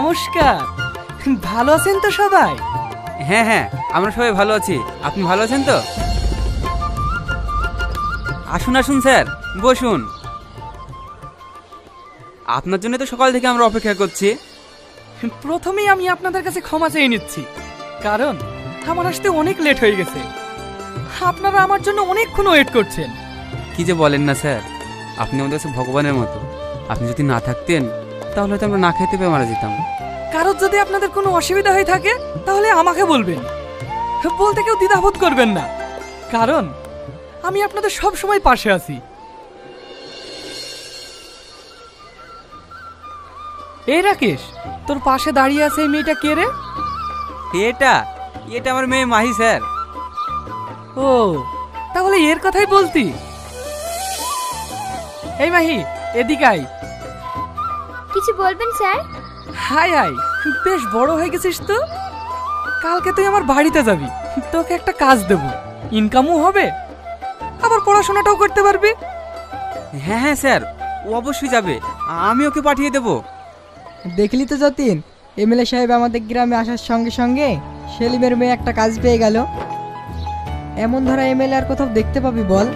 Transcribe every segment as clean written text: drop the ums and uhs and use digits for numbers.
নমস্কার। ভালো আছেন তো সবাই? হ্যাঁ হ্যাঁ, আমরা সবাই ভালো আছি। আপনি ভালো আছেন তো? আসুন আসুন স্যার, বসুন। আপনার জন্য তো সকাল থেকে আমরা অপেক্ষা করছি। প্রথমেই আমি আপনাদের কাছে ক্ষমা চেয়ে নিচ্ছি, কারণ আমার আসতে অনেক লেট হয়ে গেছে। আপনারা আমার জন্য অনেকক্ষণ ওয়েট করছেন। কি যে বলেন না স্যার, আপনি আমাদের কাছে ভগবানের মতো। আপনি যদি না থাকতেন তাহলে হয়তো আমরা না খেতে পেয়ে মারা যেতাম। কারোর যদি আপনাদের কোনো অসুবিধা হয়ে থাকে তাহলে আমাকে বলবেন, বলতে কেউ দ্বিধাবোধ করবেন না, কারণ আমি আপনাদের সব সময় পাশে আছি। এই রাকেশ, তোর পাশে দাঁড়িয়ে আছে এই মেয়েটা কে রে? এটা এটা আমার মেয়ে মাহি স্যার। ও, তাহলে এর কথাই বলতি। এই মাহি, এদিকে আয়। কিছু বলবেন স্যার? হাই হাই, বেশ বড় হয়ে গেছিস তো। কালকে তুই আমার বাড়িতে যাবি, তোকে একটা কাজ দেব, ইনকামও হবে, আবার পড়াশোনাটাও করতে পারবি। হ্যাঁ হ্যাঁ স্যার, ও অবশ্যই যাবে, আমি ওকে পাঠিয়ে দেব। দেখলি তো যতীন, এমএলএ সাহেব আমাদের গ্রামে আসার সঙ্গে সঙ্গে সেলিমের মেয়ে একটা কাজ পেয়ে গেল। এমন ধরা এমএলএ আর কোথাও দেখতে পাবি বল?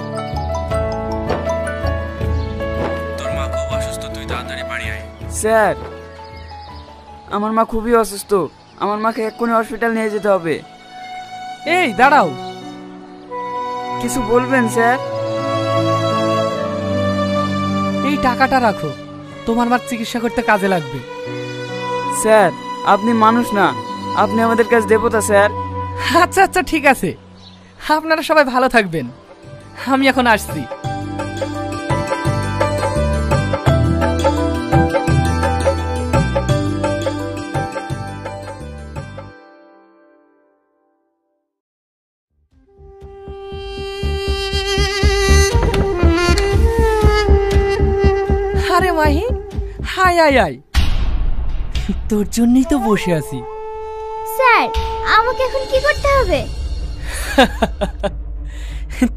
তোর মা খুব অসুস্থ, তুই তাড়াতাড়ি বাড়ি আয়। স্যার, আমার মা খুবই অসুস্থ, আমার মাকে এক্ষুনি হসপিটাল নিয়ে যেতে হবে। এই দাঁড়াও। কিছু বলবেন স্যার? এই টাকাটা রাখো, তোমার মার চিকিৎসা করতে কাজে লাগবে। স্যার, আপনি মানুষ না, আপনি আমাদের কাছে দেবতা স্যার। আচ্ছা আচ্ছা, ঠিক আছে, আপনারা সবাই ভালো থাকবেন, আমি এখন আসছি। আরে মাহি, হাই আয় আয়, তোর জন্যই তো বসে আছি। স্যার, আমাকে এখন কি করতে হবে?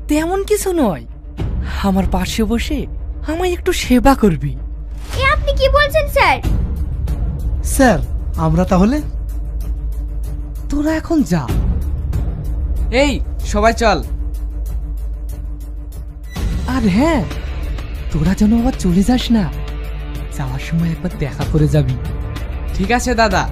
তেমন কিছু নয়, আমার পাশে বসে আমায় একটু সেবা করবি। এ আপনি কি বলছেন স্যার? স্যার, আমরা তাহলে? তোরা এখন যা। এই সবাই চল। আর হ্যাঁ, তোরা যেন আবার চলে যাস না, যাওয়ার সময় একবার দেখা করে যাবি। ঠিক আছে দাদা।